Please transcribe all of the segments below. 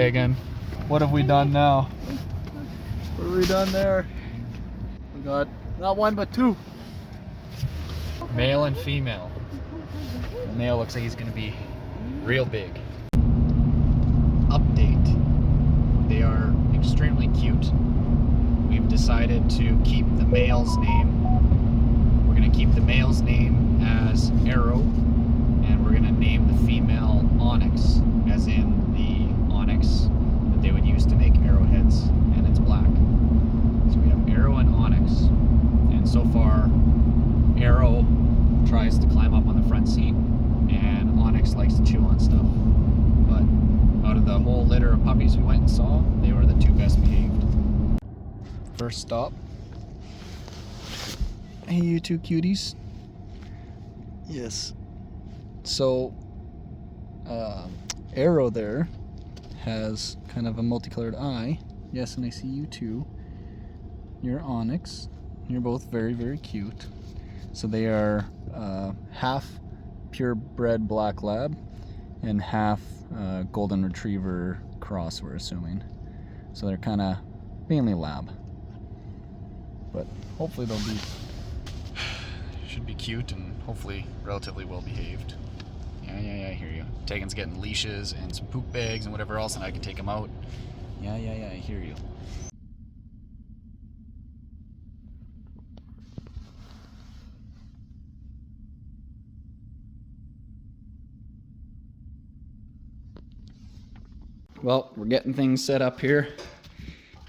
Tegan. What have we done now? What have we done there? We got not one but two. Male and female. The male looks like he's gonna be real big. Update. They are extremely cute. We've decided to keep the male's name. We're gonna keep the male's name as Arrow, and we're gonna name the female Onyx, as in the onyx that they would use to make arrowheads, and it's black. So we have Arrow and Onyx, and so far Arrow tries to climb up on the front seat, and Onyx likes to chew on stuff. But out of the whole litter of puppies we went and saw, they were the two best behaved. First stop. Hey, you two cuties. Yes. So, Arrow there has kind of a multicolored eye. Yes, and I see you too. You're Onyx. You're both very, very cute. So they are half purebred black lab and half golden retriever cross, we're assuming. So they're kind of mainly lab. But hopefully they'll be, should be cute and hopefully relatively well behaved. Yeah, I hear you. Tegan's getting leashes and some poop bags and whatever else, and I can take them out. Yeah, I hear you. Well, we're getting things set up here.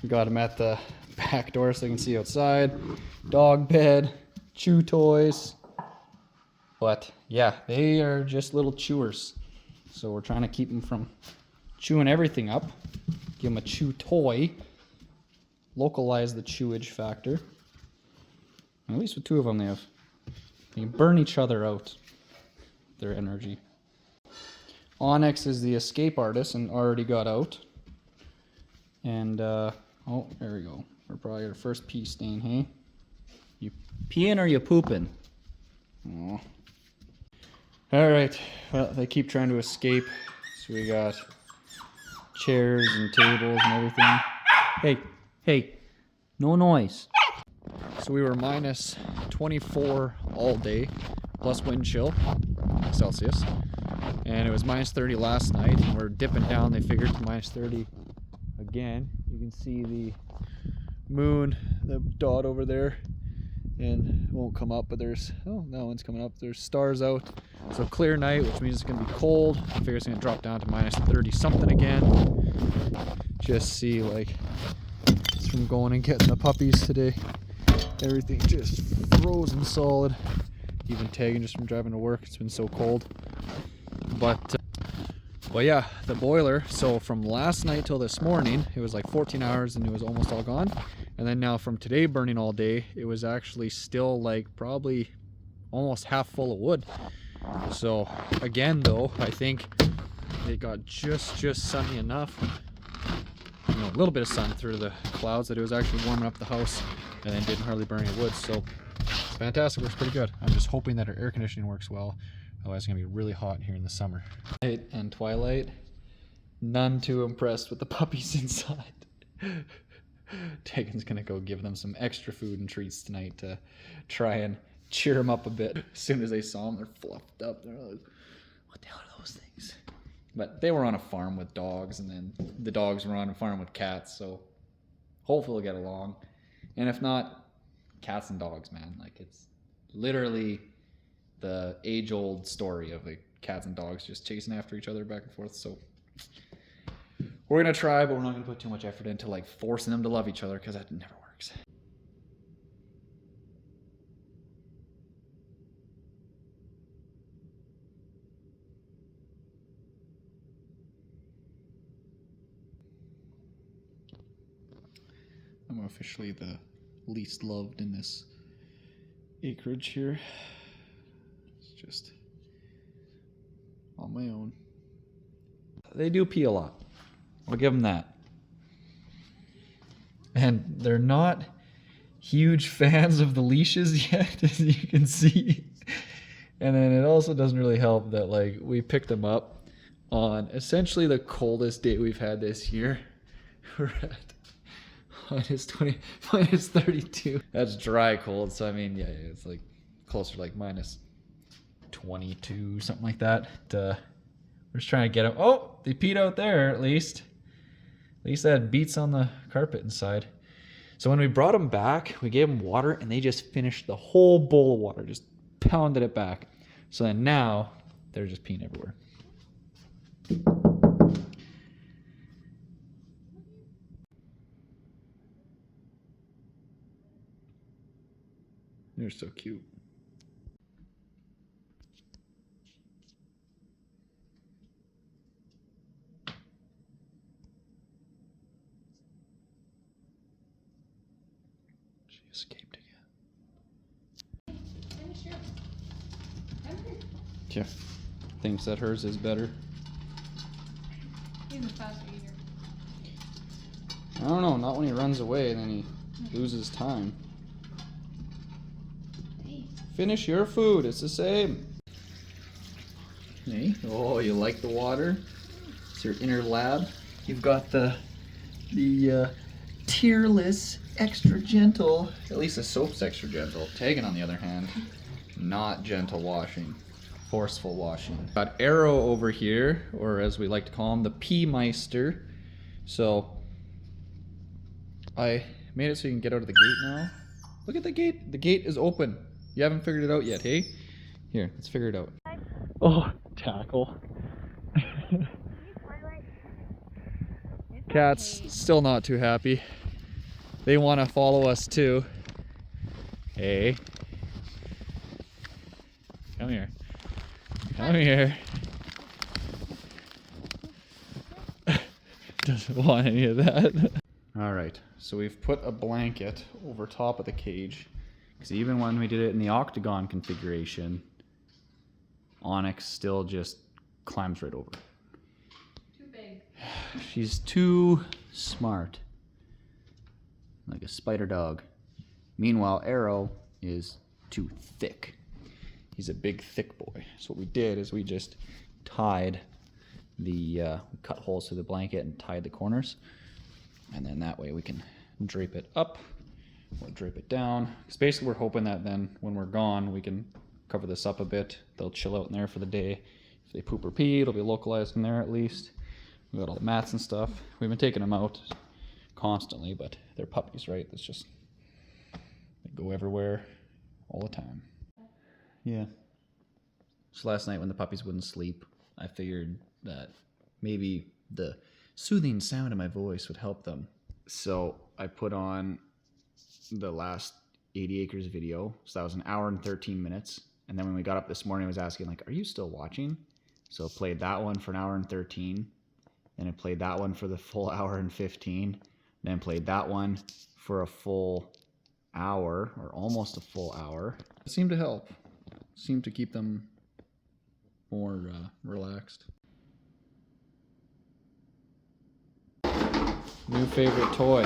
We got them at the back door so they can see outside. Dog bed, chew toys. But yeah, they are just little chewers. So we're trying to keep them from chewing everything up. Give them a chew toy. Localize the chewage factor. At least with two of them they can burn each other out. Their energy. Onyx is the escape artist and already got out. And, oh, there we go. We're probably our first pee stain, hey? You peeing or you pooping? Oh. Alright, well, they keep trying to escape. So we got chairs and tables and everything. Hey, no noise. So we were minus 24 all day, plus wind chill, Celsius. And it was minus 30 last night, and we're dipping down, they figured, to minus 30 again. You can see the moon, the dot over there, and it won't come up, but there's, oh, that one's coming up. There's stars out. So clear night, which means it's going to be cold. I figure it's going to drop down to minus 30 something again. Just see, like, it's from going and getting the puppies today. Everything just frozen solid. Even tagging just from driving to work. It's been so cold. But yeah, the boiler, so from last night till this morning, it was like 14 hours and it was almost all gone. And then now from today burning all day, it was actually still like probably almost half full of wood. So again though, I think it got just sunny enough, you know, a little bit of sun through the clouds, that it was actually warming up the house and then didn't hardly burn any wood. So it's fantastic, works pretty good. I'm just hoping that our air conditioning works well. Otherwise it's going to be really hot here in the summer. Night and twilight, none too impressed with the puppies inside. Tegan's going to go give them some extra food and treats tonight to try and cheer them up a bit. As soon as they saw them, they're fluffed up. They're like, what the hell are those things? But they were on a farm with dogs, and then the dogs were on a farm with cats, so hopefully they'll get along. And if not, cats and dogs, man. Like, it's literally the age-old story of the cats and dogs just chasing after each other back and forth. So we're gonna try, but we're not gonna put too much effort into like forcing them to love each other, because that never works. I'm officially the least loved in this acreage here. Just on my own. They do pee a lot. I'll give them that. And they're not huge fans of the leashes yet, as you can see. And then it also doesn't really help that, like, we picked them up on essentially the coldest day we've had this year. We're at minus 20, minus 32. That's dry cold, so I mean, yeah, it's like closer to like minus 22, something like that. We're just trying to get them. Oh, they peed out there at least. At least they had beats on the carpet inside. So when we brought them back, we gave them water and they just finished the whole bowl of water, just pounded it back. So then now they're just peeing everywhere. They're so cute. She escaped again. Yeah. Thinks that hers is better. He's a faster eater. I don't know, not when he runs away and then he loses time. Finish your food, it's the same. Hey, oh, you like the water? It's your inner lab. You've got the tearless, extra gentle, at least the soap's extra gentle. Tegan, on the other hand, not gentle washing, forceful washing. Got Arrow over here, or as we like to call him, the Pee Meister. So I made it so you can get out of the gate now. Look at the gate. The gate is open. You haven't figured it out yet, hey? Here, let's figure it out. Oh, tackle. Cat's still not too happy. They want to follow us too. Hey. Come here. Come here. Doesn't want any of that. Alright, so we've put a blanket over top of the cage. Because even when we did it in the octagon configuration, Onyx still just climbs right over. Too big. She's too smart. Like a spider dog. Meanwhile, Arrow is too thick. He's a big, thick boy. So what we did is we just tied the, cut holes through the blanket and tied the corners. And then that way we can drape it up. We'll drape it down. Because basically we're hoping that then when we're gone, we can cover this up a bit. They'll chill out in there for the day. If they poop or pee, it'll be localized in there at least. We got all the mats and stuff. We've been taking them out constantly, but they're puppies, right? It's just, they go everywhere all the time. Yeah. So last night when the puppies wouldn't sleep, I figured that maybe the soothing sound of my voice would help them. So I put on the last 80 Acres video. So that was an hour and 13 minutes. And then when we got up this morning, I was asking like, are you still watching? So I played that one for an hour and 13. Then I played that one for the full hour and 15. Then played that one for a full hour or almost a full hour. It seemed to help. It seemed to keep them more relaxed. New favorite toy.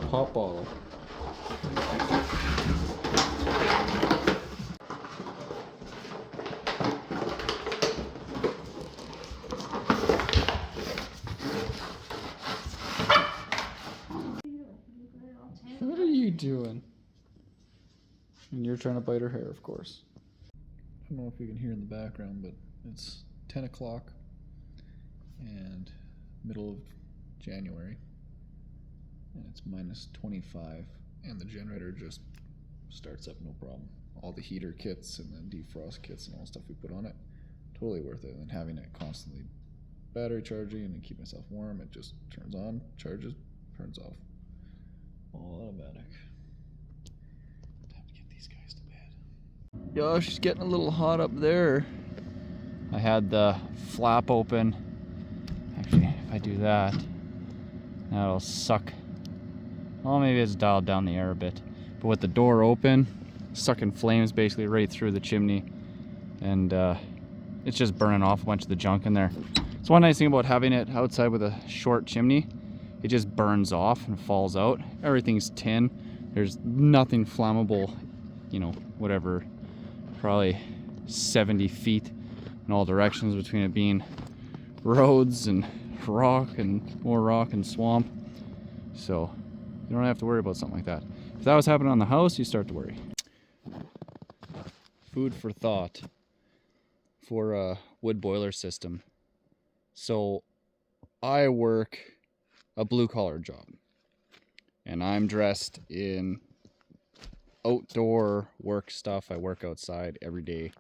Pop bottle. What are you doing? And you're trying to bite her hair, of course. I don't know if you can hear in the background, but it's 10 o'clock and middle of January. And it's minus 25 and the generator just starts up no problem. All the heater kits and then defrost kits and all the stuff we put on it, totally worth it. And having it constantly battery charging and keep myself warm, it just turns on, charges, turns off. All automatic. Time to get these guys to bed. Yo, she's getting a little hot up there. I had the flap open. Actually, if I do that, that'll suck. Well, maybe it's dialed down the air a bit. But with the door open, sucking flames basically right through the chimney. And it's just burning off a bunch of the junk in there. So one nice thing about having it outside with a short chimney, it just burns off and falls out. Everything's tin. There's nothing flammable, you know, whatever, probably 70 feet in all directions, between it being roads and rock and more rock and swamp. So you don't have to worry about something like that. If that was happening on the house, you start to worry. Food for thought for a wood boiler system. So I work a blue collar job, and I'm dressed in outdoor work stuff. I work outside every day.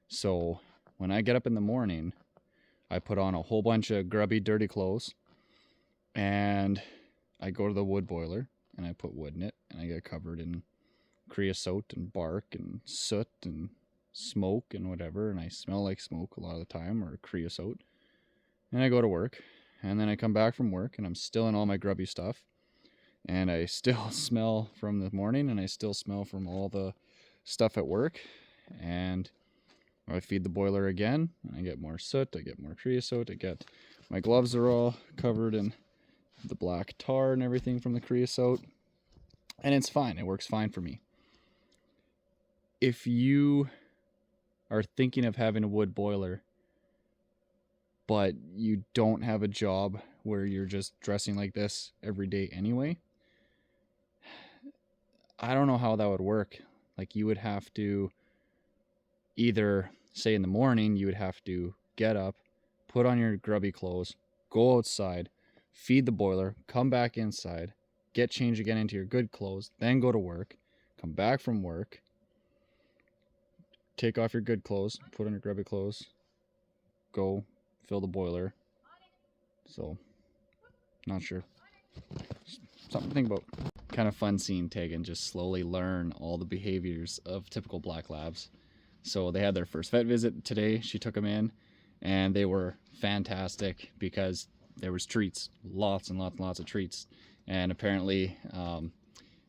So when I get up in the morning, I put on a whole bunch of grubby, dirty clothes, and I go to the wood boiler and I put wood in it, and I get covered in creosote and bark and soot and smoke and whatever, and I smell like smoke a lot of the time, or creosote. And I go to work, and then I come back from work and I'm still in all my grubby stuff, and I still smell from the morning, and I still smell from all the stuff at work, and I feed the boiler again and I get more soot, I get more creosote, my gloves are all covered in the black tar and everything from the creosote, and it's fine. It works fine for me. If you are thinking of having a wood boiler, but you don't have a job where you're just dressing like this every day anyway, I don't know how that would work. Like, you would have to either, say in the morning, you would have to get up, put on your grubby clothes, go outside, feed the boiler, come back inside, get changed again into your good clothes, then go to work, come back from work, take off your good clothes, put on your grubby clothes, go fill the boiler. So, not sure. Something to think about. Kind of fun seeing Tegan just slowly learn all the behaviors of typical black labs. So they had their first vet visit today. She took them in, and they were fantastic because there was treats, lots and lots and lots of treats. And apparently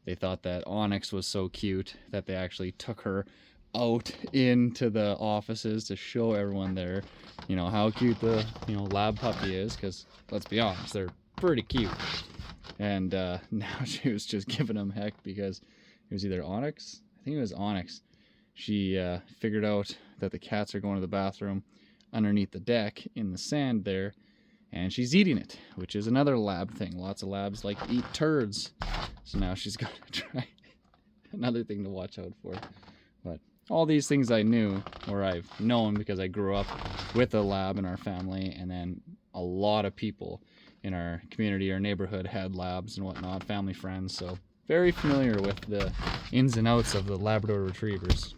they thought that Onyx was so cute that they actually took her out into the offices to show everyone there, how cute the lab puppy is, because let's be honest, they're pretty cute. And now she was just giving them heck because it was either Onyx, I think it was Onyx. She figured out that the cats are going to the bathroom underneath the deck in the sand there, and she's eating it, which is another lab thing. Lots of labs like eat turds, so now she's got to try another thing to watch out for. But all these things I knew, or I've known, because I grew up with a lab in our family, and then a lot of people in our community or neighborhood had labs and whatnot, family friends, so very familiar with the ins and outs of the Labrador Retrievers.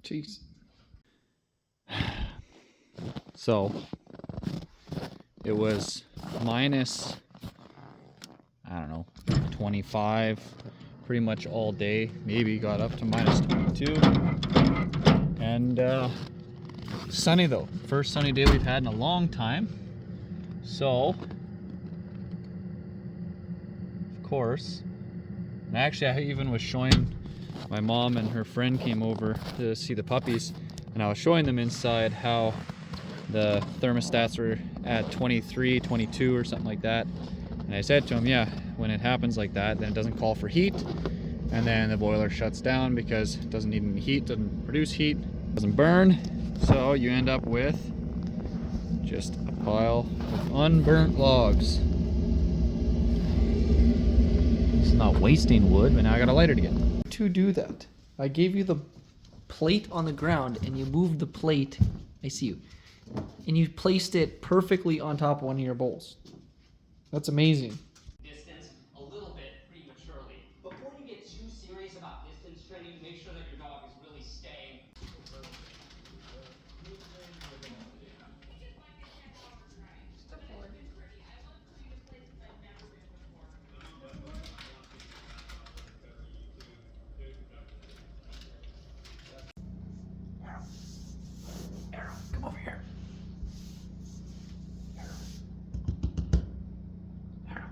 Jeez. So it was minus, I don't know, 25 pretty much all day. Maybe got up to minus 22. And sunny though. First sunny day we've had in a long time. So, of course, and actually I even was showing, my mom and her friend came over to see the puppies, and I was showing them inside how the thermostats were at 23, 22 or something like that. And I said to them, yeah, when it happens like that, then it doesn't call for heat, and then the boiler shuts down because it doesn't need any heat, doesn't produce heat, doesn't burn, so you end up with just a pile of unburnt logs. It's not wasting wood, but now I gotta light it again. To do that, I gave you the plate on the ground, and you moved the plate, I see you, and you placed it perfectly on top of one of your bowls. That's amazing. Distance a little bit prematurely. Before you get too serious about distance training, make sure that your dog is really staying. Arrow, come over here. Arrow.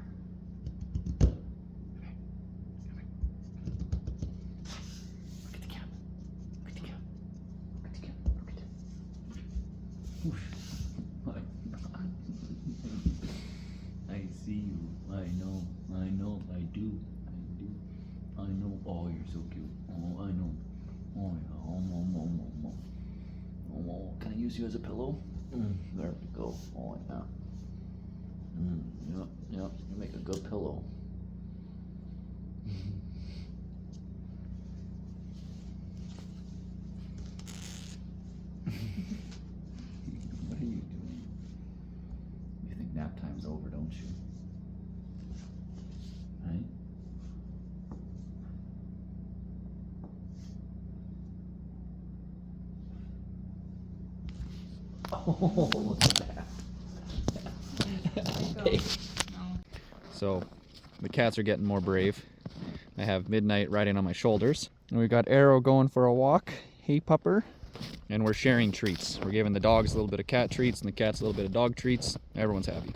Oh, you're so cute. Oh, I know. Oh, yeah. Oh, can I use you as a pillow? There we go. Oh, yeah. Yep. You make a good pillow. What are you doing? You think nap time's over, don't you? Right? Oh, look at that. Hey. So the cats are getting more brave. I have Midnight riding on my shoulders. And we've got Arrow going for a walk. Hey, pupper. And we're sharing treats. We're giving the dogs a little bit of cat treats and the cats a little bit of dog treats. Everyone's happy.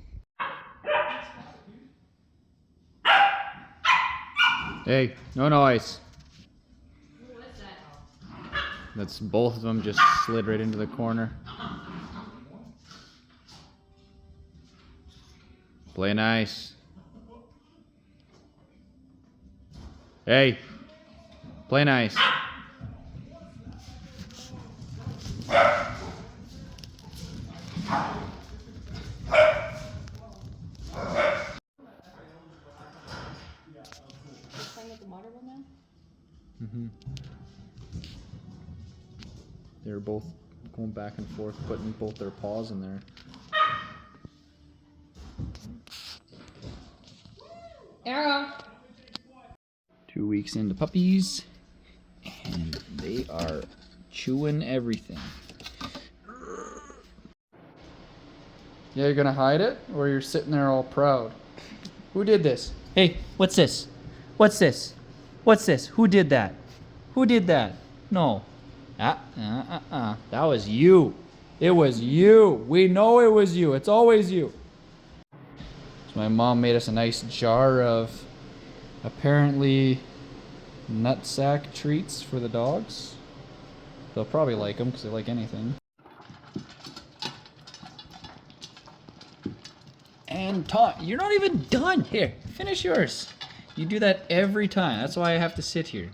Hey, no noise. What's that? That's both of them just slid right into the corner. Play nice. Hey, play nice. Playing with the water one now? They're both going back and forth, putting both their paws in there. Arrow! 2 weeks into puppies, and they are chewing everything. Yeah, you're gonna hide it, or you're sitting there all proud? Who did this? Hey, what's this? What's this? What's this? Who did that? Who did that? No. That was you. It was you. We know it was you. It's always you. So my mom made us a nice jar of apparently nutsack treats for the dogs. They'll probably like them because they like anything. And Tom, you're not even done. Here, finish yours. You do that every time. That's why I have to sit here.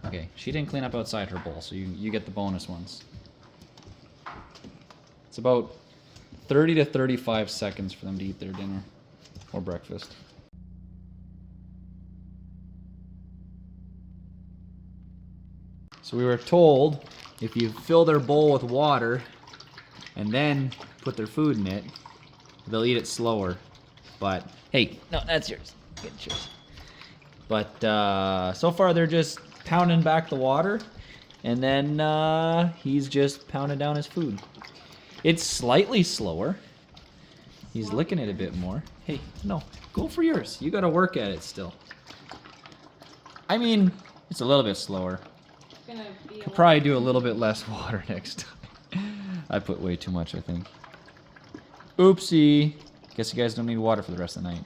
Okay, she didn't clean up outside her bowl, so you get the bonus ones. It's about 30 to 35 seconds for them to eat their dinner or breakfast. So we were told if you fill their bowl with water and then put their food in it, they'll eat it slower. But hey, no, that's yours. Get yours. But so far they're just pounding back the water, and then he's just pounding down his food. It's slightly slower. He's licking it a bit more. Hey, no, go for yours. You gotta work at it still. I mean, it's a little bit slower. Gonna be Could probably do a little bit less water next time. I put way too much, I think. Oopsie. Guess you guys don't need water for the rest of the night.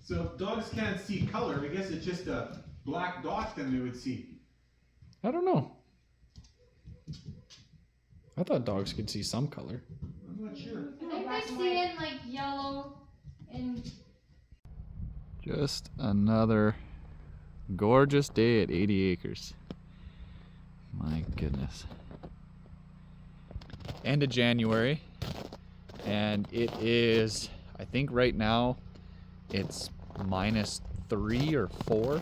So if dogs can't see color, I guess it's just a black dot then they would see. I don't know. I thought dogs could see some color. I'm not sure. I think they see in like yellow and Just another gorgeous day at 80 acres. My goodness. End of January, and it is, I think right now, it's -3 or 4.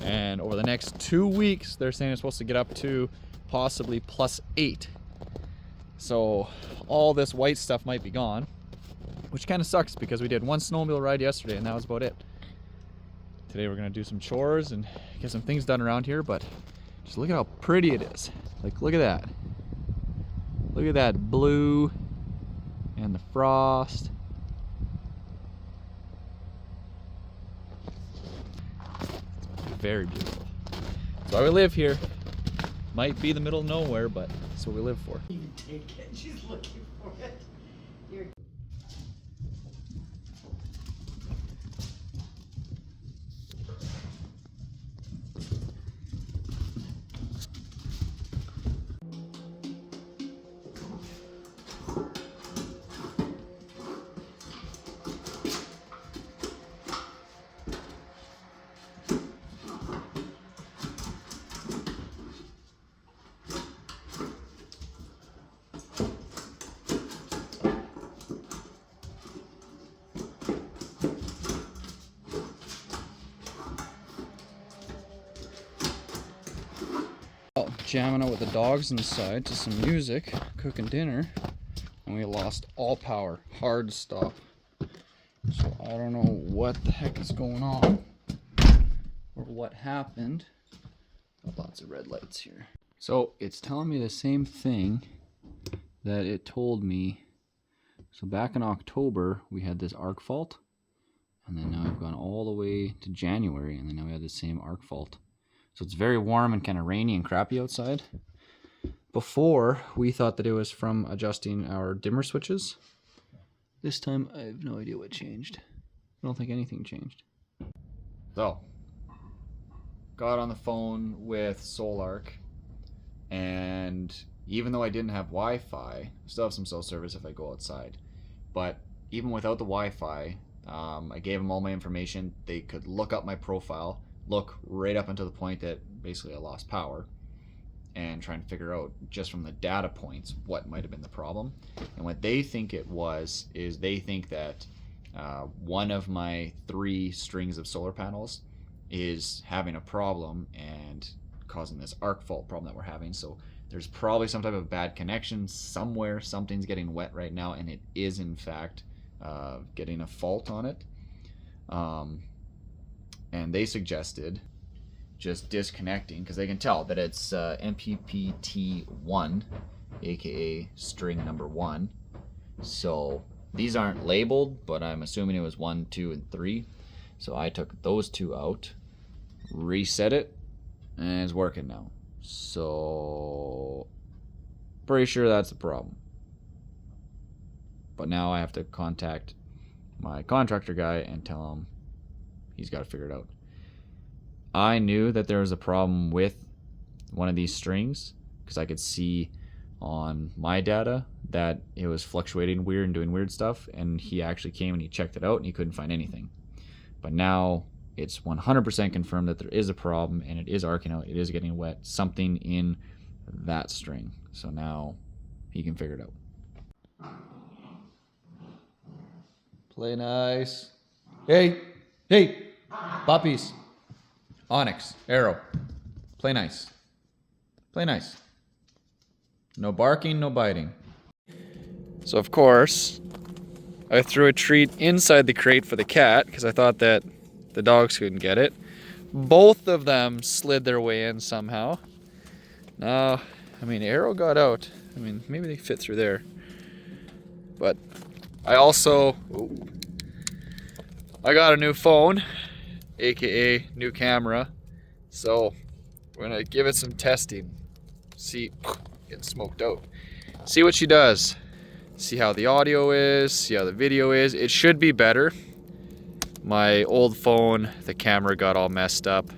And over the next 2 weeks, they're saying it's supposed to get up to possibly +8. So all this white stuff might be gone, which kind of sucks because we did one snowmobile ride yesterday and that was about it. Today we're gonna do some chores and get some things done around here, but just look at how pretty it is. Like, look at that. Look at that blue and the frost. It's very beautiful. That's why we live here. Might be the middle of nowhere, but that's what we live for. Even take it. She's looking for it. Oh, jamming out with the dogs inside to some music, cooking dinner, and we lost all power. Hard stop. So I don't know what the heck is going on or what happened. Lots of red lights here. So it's telling me the same thing that it told me. So back in October we had this arc fault, and then now I've gone all the way to January, and then now we have the same arc fault. So it's very warm and kind of rainy and crappy outside. Before, we thought that it was from adjusting our dimmer switches. This time I have no idea what changed. I don't think anything changed. So got on the phone with Solark, and even though I didn't have Wi-Fi, I still have some cell service if I go outside. But even without the Wi-Fi, I gave them all my information. They could look up my profile, look right up until the point that basically I lost power, and try and figure out just from the data points what might have been the problem. And what they think it was is they think that one of my 3 strings of solar panels is having a problem and causing this arc fault problem that we're having. So there's probably some type of bad connection somewhere. Something's getting wet right now, and it is in fact getting a fault on it. And they suggested just disconnecting, because they can tell that it's MPPT1, aka string number 1. So these aren't labeled, but I'm assuming it was 1, 2, and 3. So I took those 2 out, reset it, and it's working now. So pretty sure that's the problem. But now I have to contact my contractor guy and tell him he's got to figure it out. I knew that there was a problem with one of these strings because I could see on my data that it was fluctuating weird and doing weird stuff, and he actually came and he checked it out and he couldn't find anything. But now it's 100% confirmed that there is a problem, and it is arcing out, it is getting wet, something in that string. So now he can figure it out. Play nice. Hey, puppies. Onyx, Arrow, play nice. Play nice. No barking, no biting. So of course, I threw a treat inside the crate for the cat because I thought that the dogs couldn't get it. Both of them slid their way in somehow. Now, I mean, Arrow got out. I mean, maybe they fit through there. But I also, I got a new phone, aka new camera. So we're gonna give it some testing. See, getting smoked out. See what she does. See how the audio is, see how the video is. It should be better. My old phone, the camera got all messed up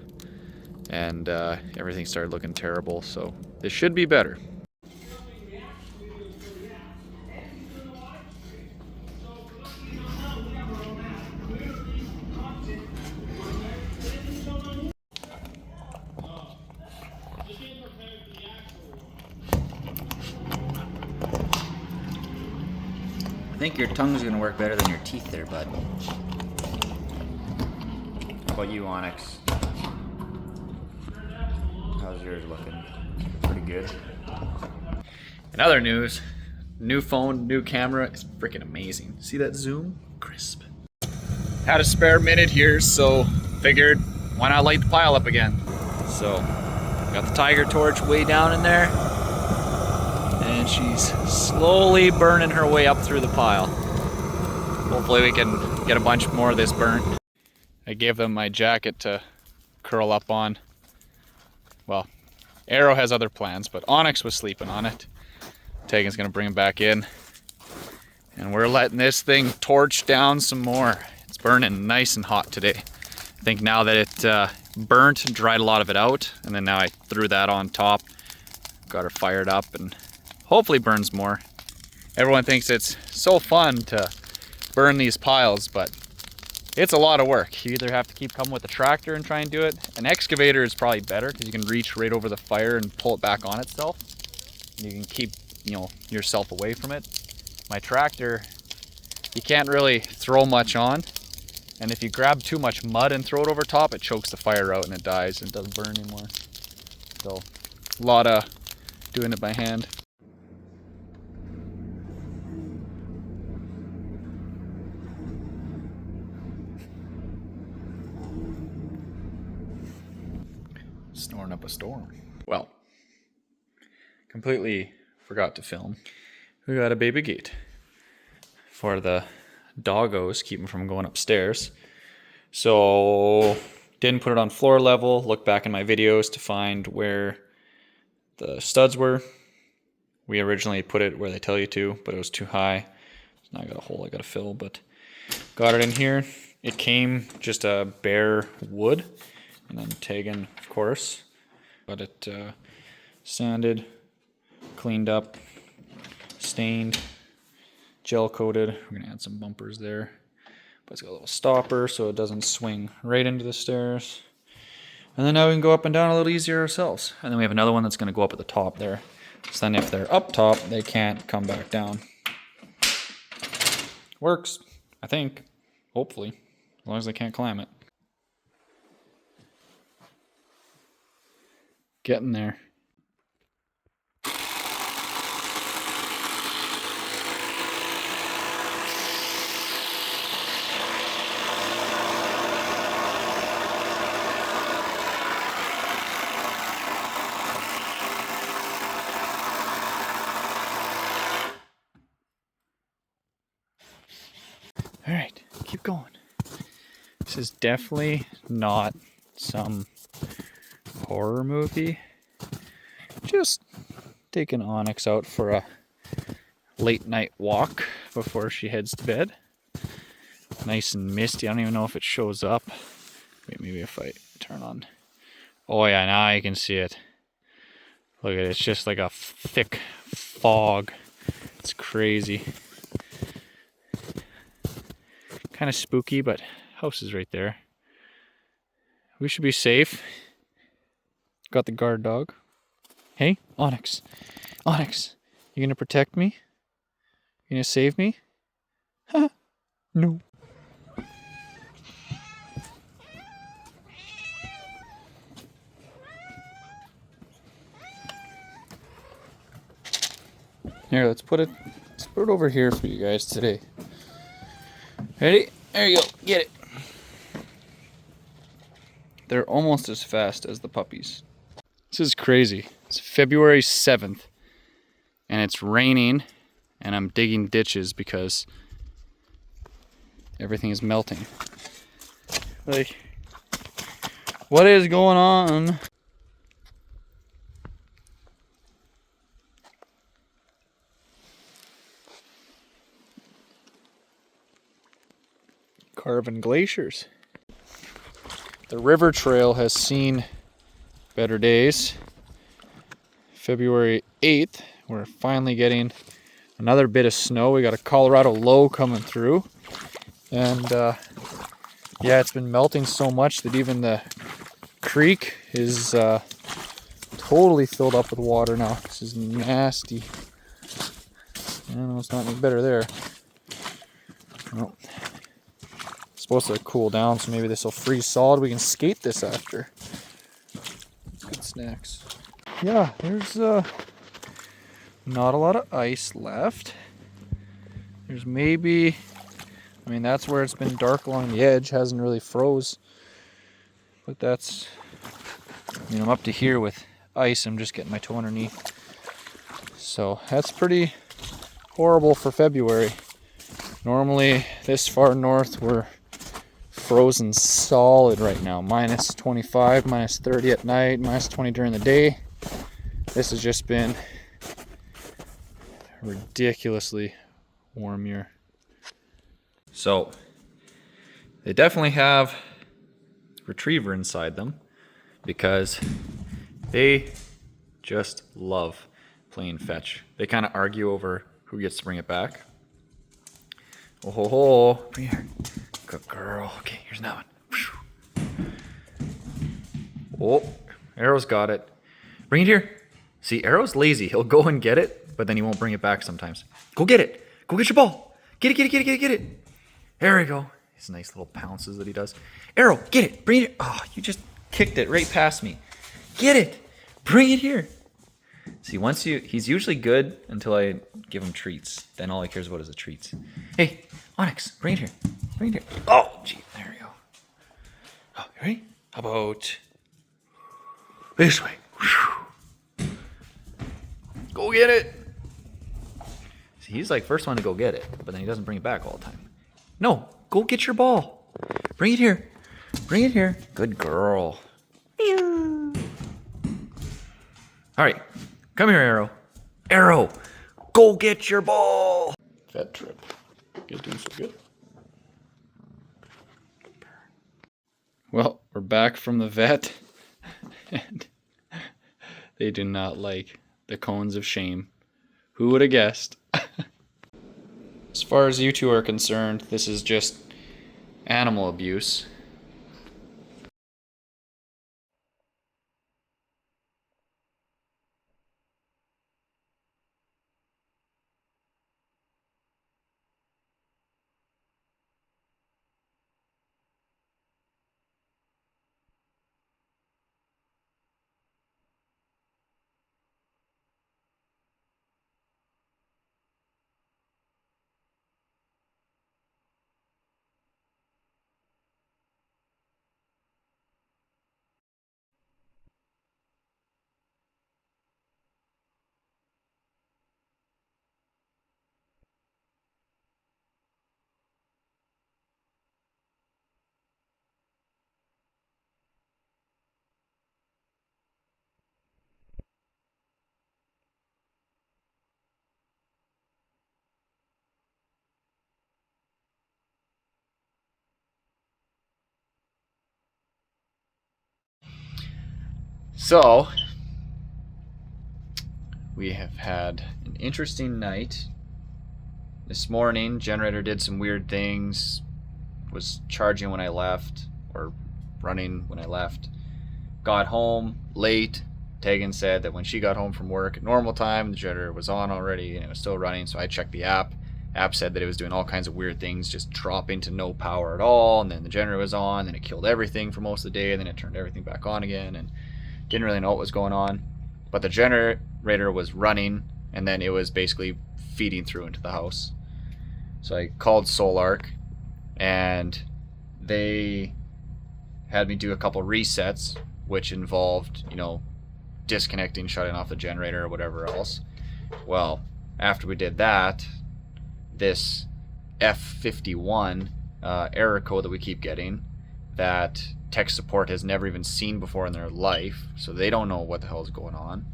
and everything started looking terrible, so this should be better. I think your tongue's gonna work better than your teeth there, bud. How about you, Onyx? How's yours looking? Pretty good. In other news, new phone, new camera, it's freaking amazing. See that zoom? Crisp. Had a spare minute here, so figured why not light the pile up again. So got the tiger torch way down in there, and she's slowly burning her way up through the pile. Hopefully we can get a bunch more of this burnt. I gave them my jacket to curl up on. Well, Arrow has other plans, but Onyx was sleeping on it. Tegan's gonna bring him back in, and we're letting this thing torch down some more. It's burning nice and hot today. I think now that it burnt, dried a lot of it out, and then now I threw that on top, got her fired up, and hopefully burns more. Everyone thinks it's so fun to burn these piles, but it's a lot of work. You either have to keep coming with the tractor and try and do it. An excavator is probably better because you can reach right over the fire and pull it back on itself. You can keep, yourself away from it. My tractor, you can't really throw much on, and if you grab too much mud and throw it over top, it chokes the fire out and it dies and doesn't burn anymore. So A lot of doing it by hand. Snoring up a storm. Well, completely forgot to film. We got a baby gate for the doggos, keep them from going upstairs. So didn't put it on floor level. Looked back in my videos to find where the studs were. We originally put it where they tell you to, but it was too high. So now I got a hole I gotta fill, but got it in here. It came just a bare wood and then tagging, of course. Got it sanded, cleaned up, stained, gel coated. We're gonna add some bumpers there. But it's got a little stopper so it doesn't swing right into the stairs. And then now we can go up and down a little easier ourselves. And then we have another one that's gonna go up at the top there. So then if they're up top, they can't come back down. Works, I think, hopefully, as long as they can't climb it. Getting there. All right, keep going. This is definitely not some horror movie. Just taking Onyx out for a late night walk before she heads to bed. Nice and misty. I don't even know if it shows up. Wait, maybe if I turn on. Oh yeah, now I can see it. Look at it, it's just like a thick fog. It's crazy. Kind of spooky, but house is right there. We should be safe. Got the guard dog. Hey, Onyx. Onyx, you gonna protect me? You gonna save me? Huh? No. Here, let's put it over here for you guys today. Ready? There you go. Get it. They're almost as fast as the puppies. This is crazy. It's February 7th and it's raining and I'm digging ditches because everything is melting. Like, what is going on? Carving glaciers. The river trail has seen better days. February 8th, we're finally getting another bit of snow. We got a Colorado low coming through. And yeah, it's been melting so much that even the creek is totally filled up with water now. This is nasty. I don't know, it's not any better there. Well, it's supposed to cool down, so maybe this will freeze solid. We can skate this after. Good snacks. Yeah, there's not a lot of ice left. There's maybe, I mean, that's where it's been dark along the edge, hasn't really froze. But that's, I mean, I'm up to here with ice. I'm just getting my toe underneath. So that's pretty horrible for February. Normally this far north we're frozen solid right now. Minus 25, minus 30 at night, minus 20 during the day. This has just been a ridiculously warm year. So they definitely have retriever inside them because they just love playing fetch. They kind of argue over who gets to bring it back. Oh ho ho, bring it here. Good girl. Okay, here's another one. Oh, Arrow's got it. Bring it here. See, Arrow's lazy. He'll go and get it, but then he won't bring it back sometimes. Go get it. Go get your ball. Get it, get it, get it, get it, get it. There we go. His nice little pounces that he does. Arrow, get it. Bring it. Oh, you just kicked it right past me. Get it. Bring it here. See, he's usually good until I give him treats. Then all he cares about is the treats. Hey, Onyx, bring it here. Bring it here. Oh, gee, there we go. Oh, you ready? How about this way? Go get it. See, he's like first one to go get it, but then he doesn't bring it back all the time. No, go get your ball. Bring it here. Bring it here. Good girl. All right, come here, Arrow. Arrow, go get your ball. Vet trip. You guys doing so good? Well, we're back from the vet, and they do not like the cones of shame. Who would have guessed? As far as you two are concerned, this is just animal abuse. So, we have had an interesting night. This morning, generator did some weird things, was charging when I left, or running when I left. Got home late. Tegan said that when she got home from work at normal time, the generator was on already and it was still running, so I checked the app. App said that it was doing all kinds of weird things, just dropping to no power at all, and then the generator was on, then it killed everything for most of the day, and then it turned everything back on again, and didn't really know what was going on. But the generator was running, and then it was basically feeding through into the house. So I called Solark, and they had me do a couple resets, which involved, disconnecting, shutting off the generator or whatever else. Well, after we did that, this F51 error code that we keep getting, that tech support has never even seen before in their life, so they don't know what the hell is going on.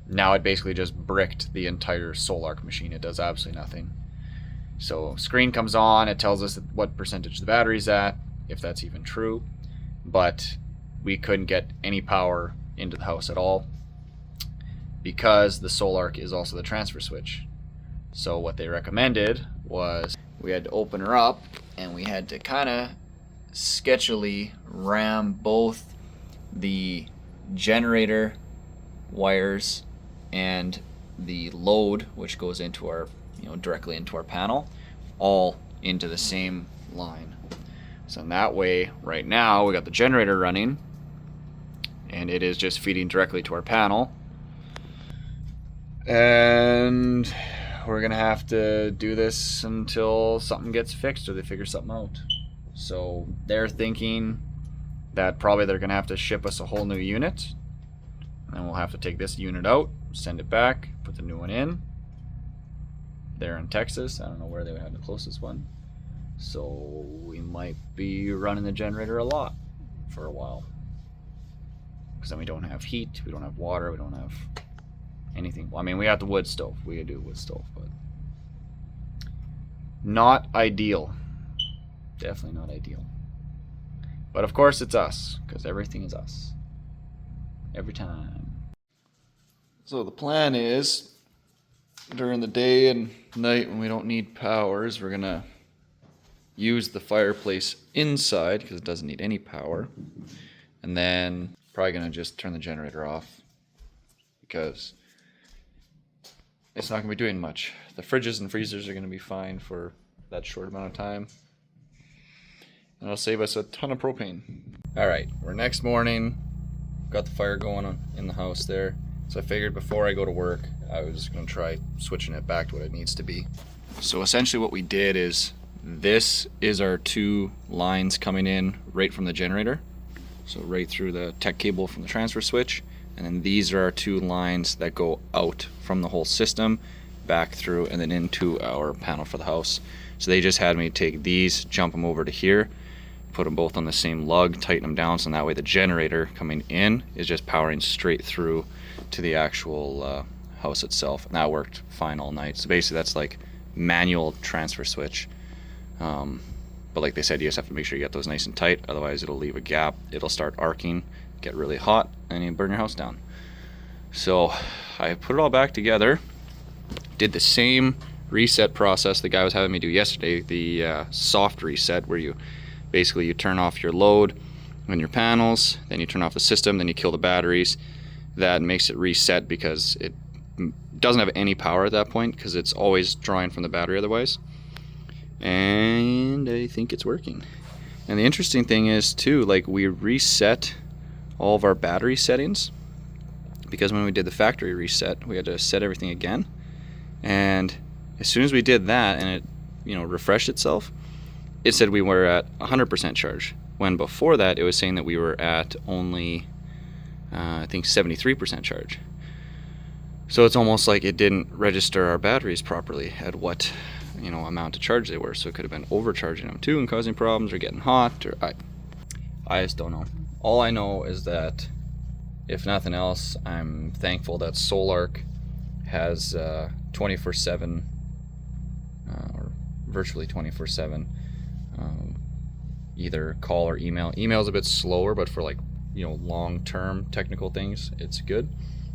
Now it basically just bricked the entire Solark machine. It does absolutely nothing. So screen comes on, it tells us what percentage the battery's at, if that's even true, but we couldn't get any power into the house at all because the Solark is also the transfer switch. So what they recommended was we had to open her up and we had to kind of sketchily ram both the generator wires and the load, which goes into our, directly into our panel, all into the same line. So in that way, right now we got the generator running and it is just feeding directly to our panel, and we're gonna have to do this until something gets fixed or they figure something out. So they're thinking that probably they're gonna have to ship us a whole new unit, and we'll have to take this unit out, send it back, put the new one in. They're in Texas. I don't know where they would have the closest one. So we might be running the generator a lot for a while. Because then we don't have heat, we don't have water, we don't have anything. Well, I mean, we have the wood stove. We could do a wood stove, but not ideal. Definitely not ideal. But of course it's us, because everything is us. Every time. So the plan is, during the day and night when we don't need powers, we're gonna use the fireplace inside because it doesn't need any power, and then probably gonna just turn the generator off because it's not gonna be doing much. The fridges and freezers are gonna be fine for that short amount of time, and it'll save us a ton of propane. All right, we're next morning. got the fire going on in the house there. So I figured before I go to work, I was gonna try switching it back to what it needs to be. So essentially what we did is, this is our 2 lines coming in right from the generator. So right through the tech cable from the transfer switch. And then these are our 2 lines that go out from the whole system, back through and then into our panel for the house. So they just had me take these, jump them over to here, put them both on the same lug, tighten them down, so that way the generator coming in is just powering straight through to the actual house itself. And that worked fine all night. So basically that's like manual transfer switch. But like they said, you just have to make sure you get those nice and tight, otherwise it'll leave a gap, it'll start arcing, get really hot, and you burn your house down. So I put it all back together, did the same reset process the guy was having me do yesterday, the soft reset, where you basically you turn off your load and your panels, then you turn off the system, then you kill the batteries. That makes it reset because it doesn't have any power at that point, because it's always drawing from the battery otherwise. And I think it's working. And the interesting thing is too, like, we reset all of our battery settings, because when we did the factory reset, we had to set everything again. And as soon as we did that and it, you know, refreshed itself, it said we were at 100% charge, when before that it was saying that we were at only I think 73% charge. So it's almost like it didn't register our batteries properly at what, you know, amount of charge they were. So it could have been overcharging them too and causing problems, or getting hot, or I just don't know. All I know is that, if nothing else, I'm thankful that Solark has 24/7 or virtually 24/7 either call or email. Email's a bit slower, but for, like, you know, long-term technical things, it's good.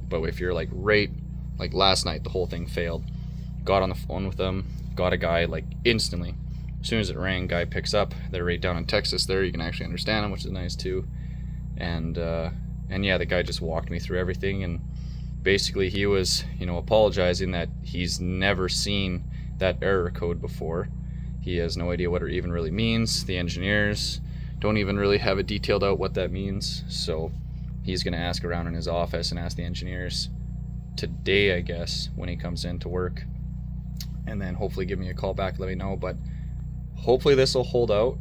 But if you're like last night, the whole thing failed. Got on the phone with them, got a guy like instantly. As soon as it rang, guy picks up. They're right down in Texas there. You can actually understand them, which is nice too. And yeah, the guy just walked me through everything, and basically he was, you know, apologizing that he's never seen that error code before. He has no idea what it even really means. The engineers don't even really have it detailed out what that means. So he's gonna ask around in his office and ask the engineers today, I guess, when he comes in to work, and then hopefully give me a call back, let me know. But hopefully this will hold out.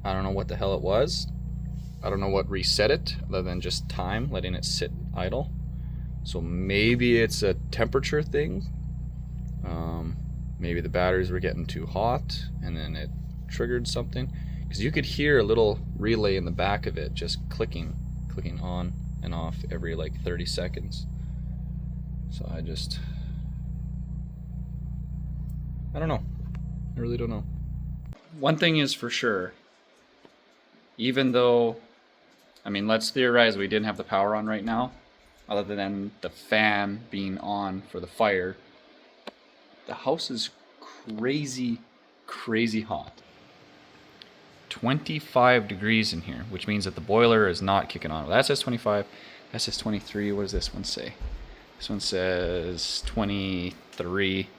I don't know what the hell it was. I don't know what reset it, other than just time, letting it sit idle. So maybe it's a temperature thing. Maybe the batteries were getting too hot and then it triggered something, because you could hear a little relay in the back of it just clicking on and off every like 30 seconds. So I don't know. I really don't know. One thing is for sure, even though, I mean, let's theorize we didn't have the power on right now, other than the fan being on for the fire, the house is crazy hot. 25 degrees in here, which means that the boiler is not kicking on. Well, that says 25, that says 23. What does this one say? This one says 23.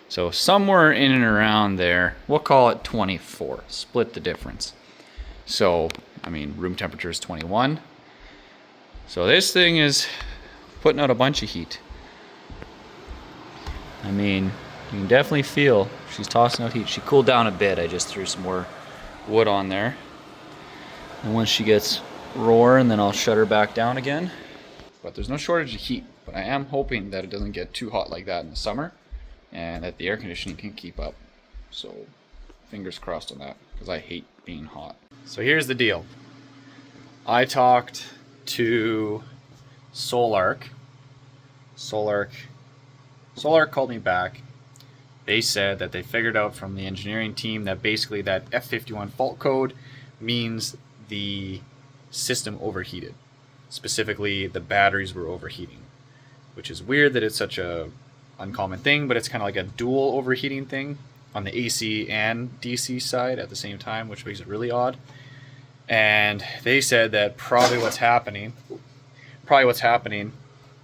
So somewhere in and around there, we'll call it 24. Split the difference. So, I mean, room temperature is 21. So this thing is putting out a bunch of heat. I mean, you can definitely feel she's tossing out heat. She cooled down a bit. I just threw some more wood on there. And once she gets roaring, then I'll shut her back down again. But there's no shortage of heat. But I am hoping that it doesn't get too hot like that in the summer, and that the air conditioning can keep up. So fingers crossed on that, because I hate being hot. So here's the deal. I talked to Solark. Solark called me back. They said that they figured out from the engineering team that basically that F51 fault code means the system overheated. Specifically, the batteries were overheating, which is weird that it's such a uncommon thing, but it's kind of like a dual overheating thing on the AC and DC side at the same time, which makes it really odd. And they said that probably what's happening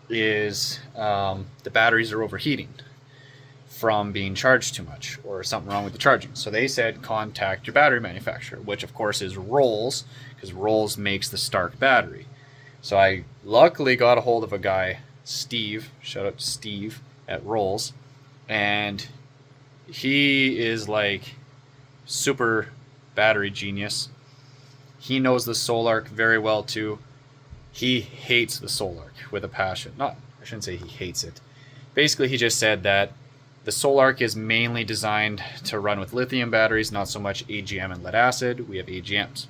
is the batteries are overheating from being charged too much, or something wrong with the charging. So they said contact your battery manufacturer, which of course is Rolls, because Rolls makes the Stark battery. So I luckily got a hold of a guy, Steve, shout out to Steve at Rolls, and he is like super battery genius. He knows the Solark very well too. He hates the Solark with a passion. I shouldn't say he hates it. Basically, he just said that the Solark is mainly designed to run with lithium batteries, not so much AGM and lead acid. We have AGMs.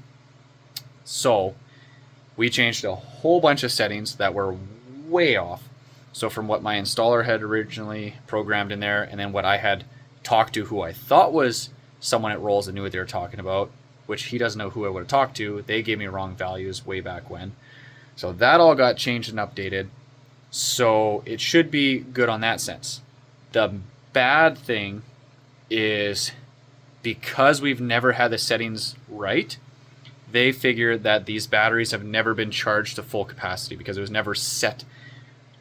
So we changed a whole bunch of settings that were way off. So from what my installer had originally programmed in there, and then what I had talked to who I thought was someone at Rolls that knew what they were talking about, which he doesn't know who I would have talked to. They gave me wrong values way back when. So that all got changed and updated. So it should be good on that sense. The bad thing is because we've never had the settings right, they figured that these batteries have never been charged to full capacity because it was never set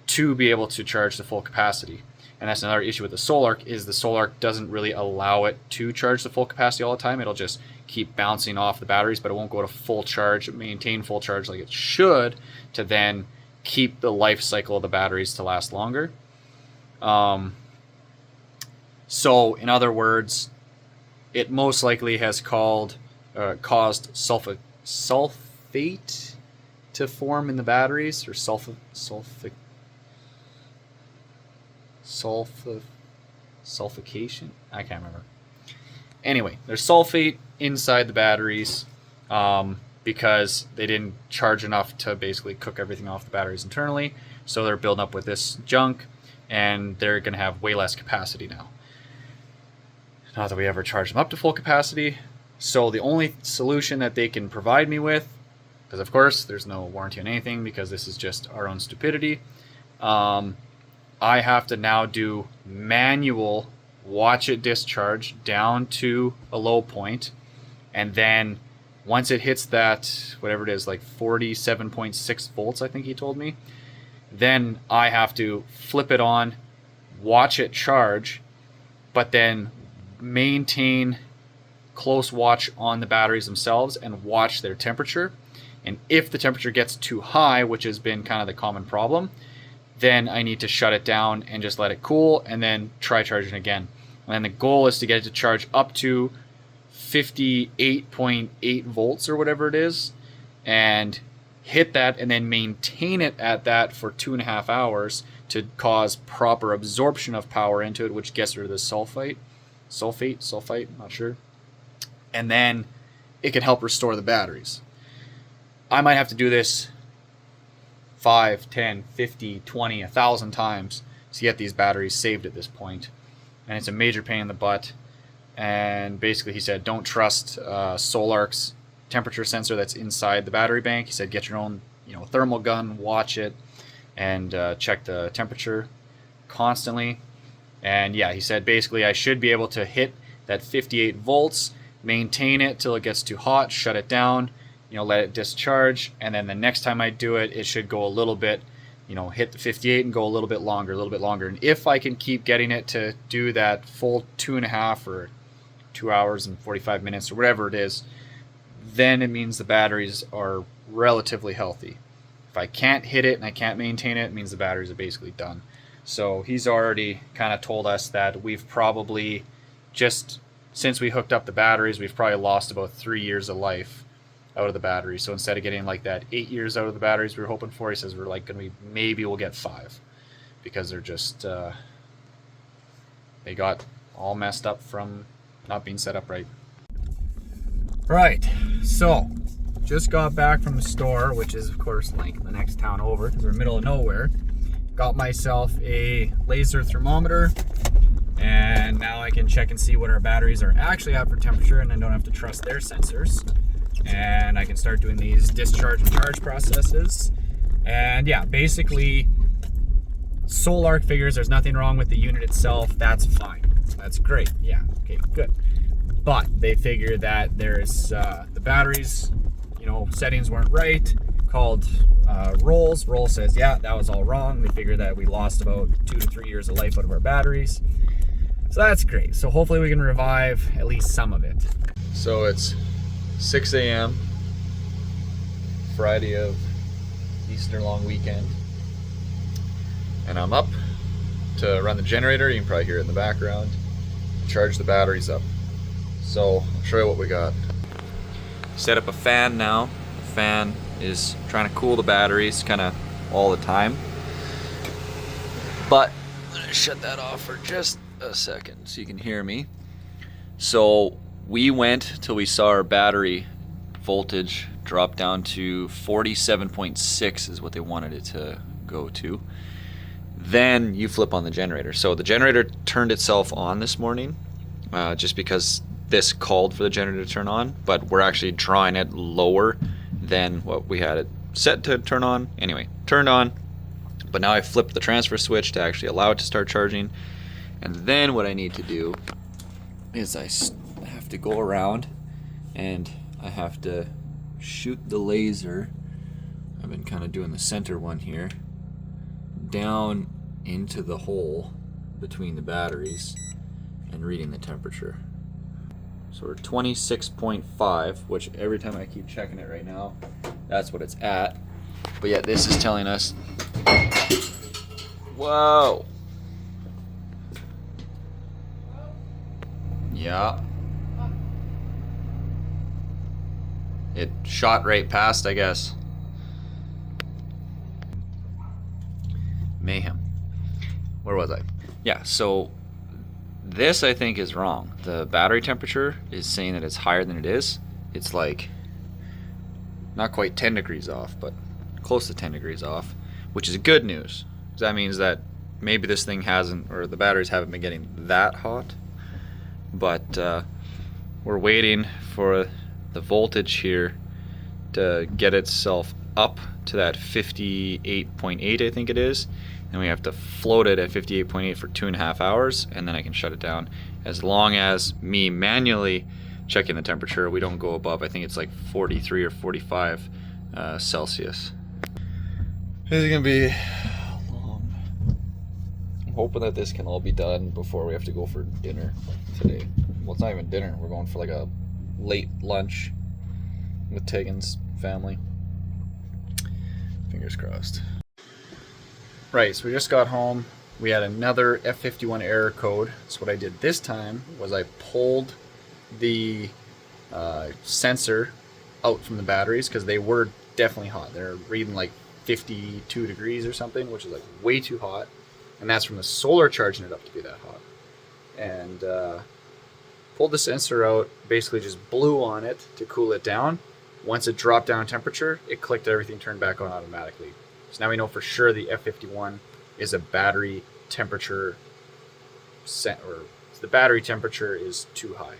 to be able to charge to full capacity. And that's another issue with the Solark, is the Solark doesn't really allow it to charge to full capacity all the time. It'll just keep bouncing off the batteries, but it won't go to full charge, maintain full charge like it should, to then keep the life cycle of the batteries to last longer. So in other words, it most likely has caused sulfate to form in the batteries, or sulfication? I can't remember. Anyway, there's sulfate inside the batteries because they didn't charge enough to basically cook everything off the batteries internally. So they're building up with this junk, and they're going to have way less capacity now. Not that we ever charge them up to full capacity. So the only solution that they can provide me with, because of course there's no warranty on anything because this is just our own stupidity, I have to now do manual watch it discharge down to a low point, and then once it hits that, whatever it is, like 47.6 volts, I think he told me, then I have to flip it on, watch it charge, but then maintain close watch on the batteries themselves and watch their temperature. And if the temperature gets too high, which has been kind of the common problem, then I need to shut it down and just let it cool and then try charging again. And then the goal is to get it to charge up to 58.8 volts or whatever it is, and hit that and then maintain it at that for 2.5 hours to cause proper absorption of power into it, which gets rid of the sulfate, not sure. And then it can help restore the batteries. I might have to do this 5, 10, 50, 20, 1,000 times to get these batteries saved at this point. And it's a major pain in the butt. And basically he said, don't trust Solark's temperature sensor that's inside the battery bank. He said, get your own thermal gun, watch it, and check the temperature constantly. And yeah, he said basically I should be able to hit that 58 volts, maintain it till it gets too hot, shut it down, let it discharge, and then the next time I do it, it should go a little bit, hit the 58 and go a little bit longer. And if I can keep getting it to do that full 2.5 or 2 hours and 45 minutes or whatever it is, then it means the batteries are relatively healthy. If I can't hit it and I can't maintain it, it means the batteries are basically done. So he's already kind of told us that we've probably, just since we hooked up the batteries, we've probably lost about 3 years of life out of the batteries. So instead of getting like that 8 years out of the batteries we were hoping for, he says we're like going to be, maybe we'll get 5, because they're just they got all messed up from not being set up right. Right, so just got back from the store, which is of course like the next town over because we're in the middle of nowhere. Got myself a laser thermometer, and now I can check and see what our batteries are actually at for temperature, and I don't have to trust their sensors. And I can start doing these discharge and charge processes. And yeah, basically Solark figures there's nothing wrong with the unit itself. That's fine. That's great. Yeah, okay, good. But they figure that there's the batteries, settings weren't right. Called Rolls. Rolls says, yeah, that was all wrong. They figure that we lost about 2 to 3 years of life out of our batteries. So that's great. So hopefully we can revive at least some of it. So it's 6 a.m. Friday of Easter long weekend. And I'm up to run the generator. You can probably hear it in the background. Charge the batteries up. So I'll show you what we got. Set up a fan now. The fan is trying to cool the batteries kind of all the time. But I'm gonna shut that off for just a second so you can hear me. So we went till we saw our battery voltage drop down to 47.6 is what they wanted it to go to. Then you flip on the generator. So the generator turned itself on this morning just because this called for the generator to turn on, but we're actually drawing it lower than what we had it set to turn on. Anyway, turned on, but now I flipped the transfer switch to actually allow it to start charging. And then what I need to do is I have to go around and I have to shoot the laser. I've been kind of doing the center one here down into the hole between the batteries and reading the temperature. So we're 26.5, which every time I keep checking it right now, that's what it's at. But yet this is telling us, whoa. Yeah. It shot right past, I guess. Mayhem. Where was I? Yeah, so this I think is wrong. The battery temperature is saying that it's higher than it is. It's like not quite 10 degrees off, but close to 10 degrees off, which is good news. That means that maybe this thing hasn't, or the batteries haven't been getting that hot. But we're waiting for the voltage here to get itself up to that 58.8, I think it is. And we have to float it at 58.8 for 2.5 hours, and then I can shut it down. As long as me manually checking the temperature, we don't go above, I think it's like 43 or 45 Celsius. This is gonna be long. I'm hoping that this can all be done before we have to go for dinner today. Well, it's not even dinner. We're going for like a late lunch with Tegan's family. Fingers crossed. Right, so we just got home. We had another F51 error code. So what I did this time was I pulled the sensor out from the batteries because they were definitely hot. They're reading like 52 degrees or something, which is like way too hot. And that's from the solar charging it up to be that hot. And pulled the sensor out, basically just blew on it to cool it down. Once it dropped down in temperature, it clicked, everything turned back on automatically. So now we know for sure the F51 is a battery temperature or the battery temperature is too high.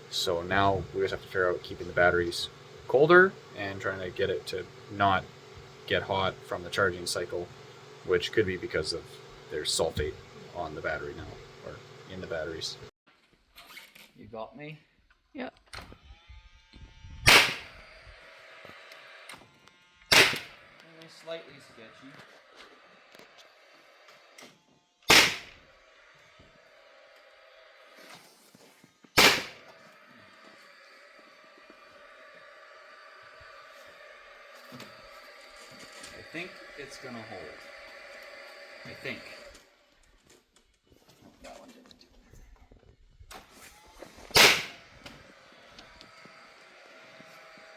So now we just have to figure out keeping the batteries colder and trying to get it to not get hot from the charging cycle, which could be because of there's sulfate on the battery now, or in the batteries. You got me? Yep. Only slightly sketchy. I think it's gonna hold. I think. That one didn't do it.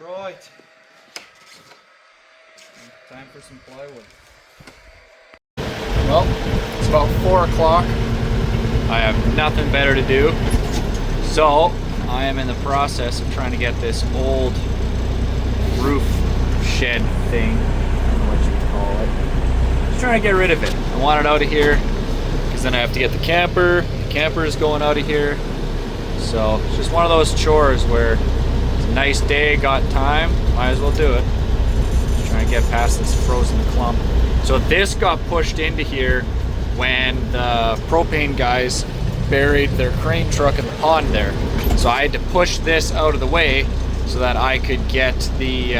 Right. Time for some plywood. Well, it's about 4 o'clock. I have nothing better to do. So, I am in the process of trying to get this old roof shed thing. I don't know what you would call it. Just trying to get rid of it. I want it out of here because then I have to get the camper. The camper is going out of here. So, it's just one of those chores where it's a nice day, got time, might as well do it. Trying to get past this frozen clump. So this got pushed into here when the propane guys buried their crane truck in the pond there. So I had to push this out of the way so that I could get the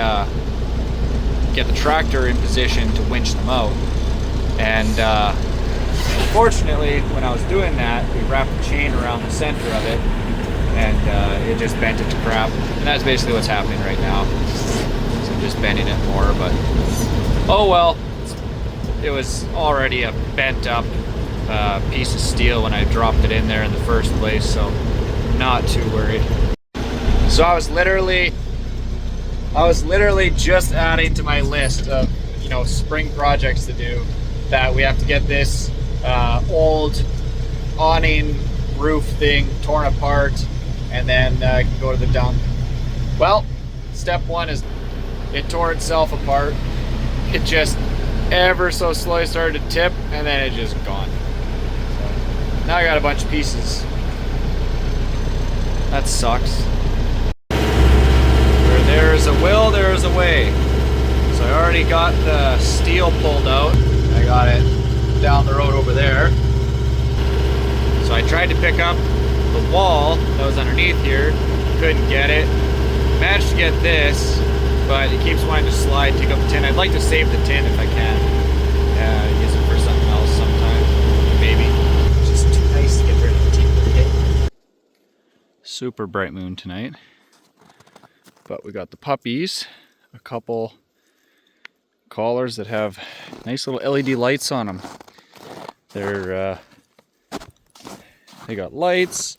tractor in position to winch them out. And unfortunately, when I was doing that, we wrapped the chain around the center of it, and it just bent it to crap. And that's basically what's happening right now. So I'm just bending it more, but Oh well, it was already a bent up piece of steel when I dropped it in there in the first place, so not too worried. So I was literally just adding to my list of, you know, spring projects to do, that we have to get this old awning roof thing torn apart, and then can go to the dump. Well, step one is it tore itself apart. It just ever so slowly started to tip, and then it just gone. So now I got a bunch of pieces. That sucks. Where there's a will, there's a way. So I already got the steel pulled out. I got it down the road over there. So I tried to pick up the wall that was underneath here, couldn't get it. Managed to get this, but it keeps wanting to slide, take up the tin. I'd like to save the tin if I can. Use it for something else sometime, maybe. It's just too nice to get rid of the tin for the day. Super bright moon tonight. But we got the puppies, a couple collars that have nice little LED lights on them. They got lights,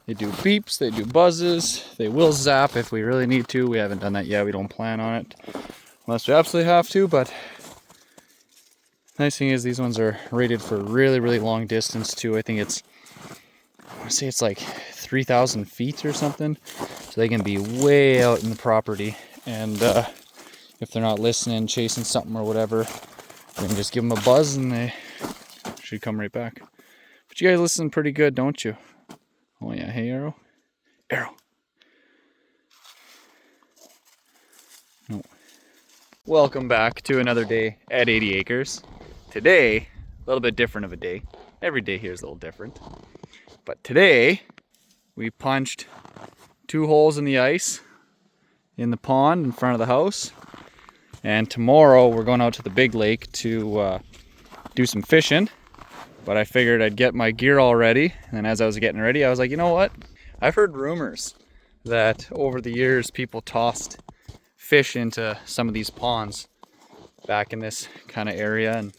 they do beeps, they do buzzes, they will zap if we really need to. We haven't done that yet, we don't plan on it unless we absolutely have to, but nice thing is these ones are rated for really long distance too. I think I want to say it's like 3,000 feet or something, so they can be way out in the property, and if they're not listening, chasing something or whatever, we can just give them a buzz and they should come right back. But you guys listen pretty good, don't you? Oh yeah, hey Arrow? Arrow! No. Welcome back to another day at 80 Acres. Today, a little bit different of a day. Every day here is a little different. But today, we punched 2 holes in the ice in the pond in front of the house. And tomorrow, we're going out to the big lake to do some fishing. But I figured I'd get my gear all ready, and as I was getting ready, I was like, you know what? I've heard rumors that over the years people tossed fish into some of these ponds back in this kind of area, and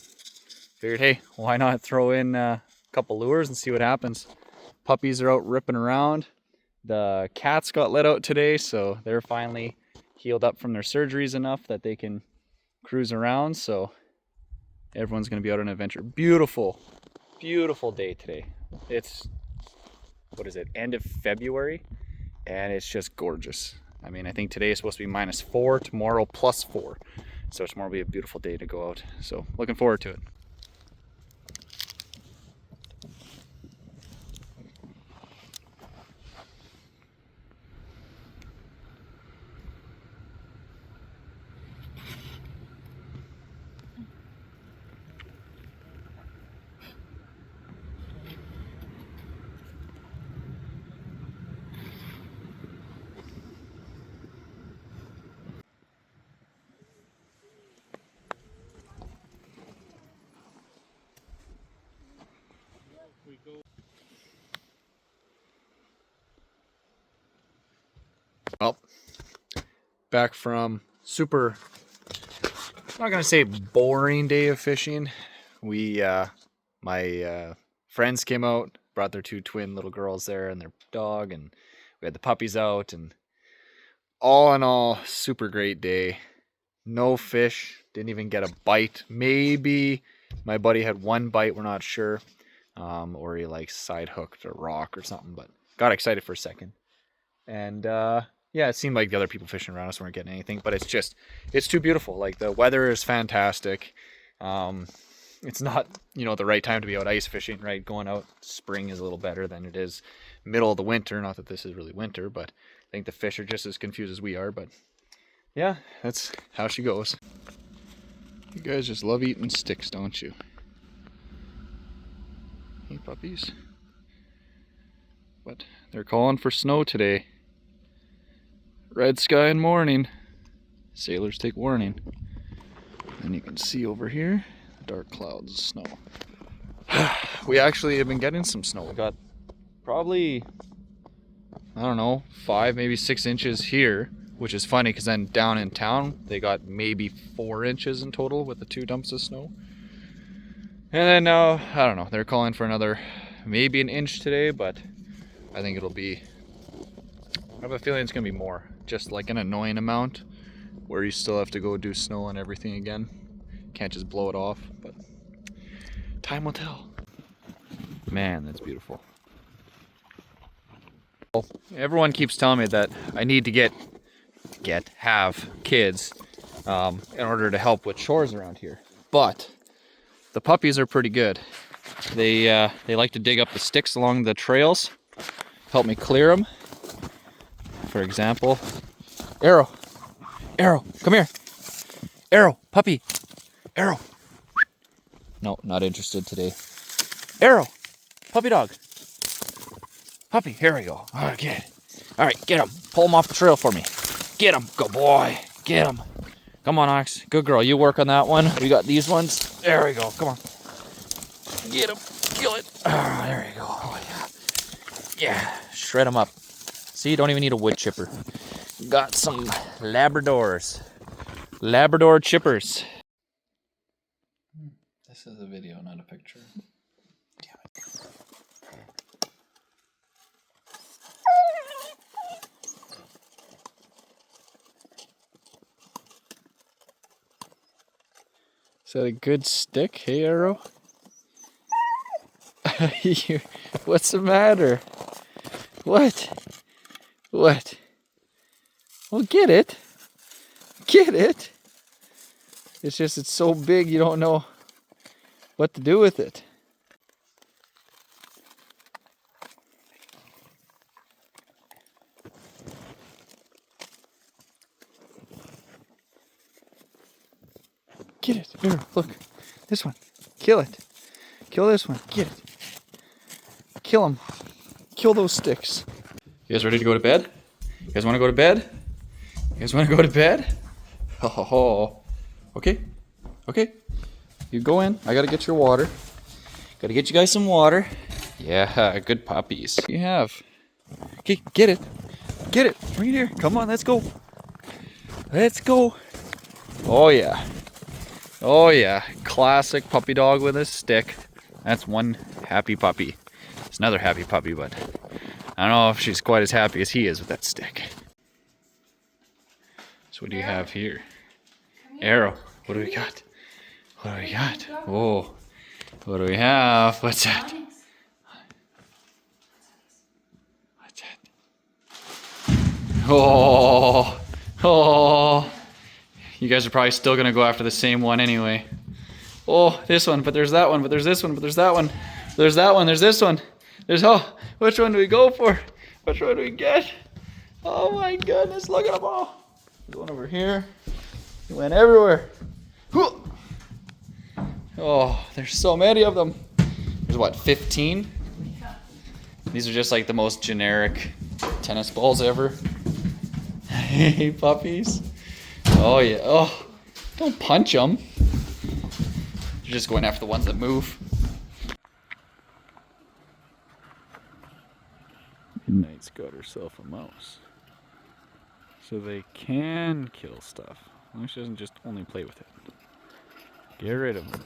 figured, hey, why not throw in a couple lures and see what happens. Puppies are out ripping around. The cats got let out today, so they're finally healed up from their surgeries enough that they can cruise around, so everyone's going to be out on an adventure. Beautiful day today. It's, what is it, end of February, and it's just gorgeous. I mean, I think today is supposed to be -4, tomorrow +4, so tomorrow will be a beautiful day to go out, so looking forward to it. Well, back from super, I'm not gonna say boring day of fishing. My friends came out, brought their 2 twin little girls there and their dog, and we had the puppies out, and all in all, super great day. No fish, didn't even get a bite. Maybe my buddy had 1 bite, we're not sure, or he like side hooked a rock or something, but got excited for a second. And yeah, it seemed like the other people fishing around us weren't getting anything, but it's too beautiful. Like, the weather is fantastic. It's not, you know, the right time to be out ice fishing, right? Going out spring is a little better than it is middle of the winter. Not that this is really winter, but I think the fish are just as confused as we are. But yeah, that's how she goes. You guys just love eating sticks, don't you? Hey, puppies. But they're calling for snow today. Red sky and morning. Sailors take warning. And you can see over here, dark clouds of snow. We actually have been getting some snow. We got probably, I don't know, 5, maybe 6 inches here, which is funny because then down in town they got maybe 4 inches in total with the 2 dumps of snow. And then now, I don't know, they're calling for another maybe an inch today, but I think it'll be, I have a feeling it's gonna be more, just like an annoying amount where you still have to go do snow and everything again. Can't just blow it off, but time will tell. Man, that's beautiful. Everyone keeps telling me that I need to have kids in order to help with chores around here. But the puppies are pretty good. They like to dig up the sticks along the trails, help me clear them. For example, Arrow, come here. Arrow, puppy, Arrow. No, not interested today. Arrow, puppy dog. Puppy, here we go. Okay. All right, get him. Pull him off the trail for me. Get him. Good boy. Get him. Come on, Ox. Good girl. You work on that one. We got these ones. There we go. Come on. Get him. Kill it. Oh, there you go. Oh, yeah. Yeah. Shred them up. See, you don't even need a wood chipper. Got some Labradors. Labrador chippers. This is a video, not a picture. Damn it. Is that a good stick? Hey, Arrow? What's the matter? What? What? Well, get it. Get it. It's just, it's so big you don't know what to do with it. Get it. Here, look. This one. Kill it. Kill this one. Get it. Kill him. Kill those sticks. You guys ready to go to bed? You guys want to go to bed? You guys want to go to bed? Oh. Okay. Okay. You go in. I gotta get your water. Gotta get you guys some water. Yeah, good puppies. You have. Okay, get it. Get it. Right here. Come on, let's go. Let's go. Oh yeah. Oh yeah. Classic puppy dog with a stick. That's one happy puppy. It's another happy puppy, but I don't know if she's quite as happy as he is with that stick. So what do you have here? Arrow. What do we got? What do we got? Whoa. What do we have? What's that? What's that? Oh. Oh. You guys are probably still going to go after the same one anyway. Oh, this one, but there's that one, but there's this one, but there's that one. There's that one, there's this one. There's, oh, which one do we go for? Which one do we get? Oh my goodness, look at them all. There's one over here. He went everywhere. Oh, there's so many of them. There's what, 15? These are just like the most generic tennis balls ever. Hey, puppies. Oh yeah, oh, don't punch them. You're just going after the ones that move. Midnight's got herself a mouse. So they can kill stuff. As long as she doesn't just only play with it. Get rid of them.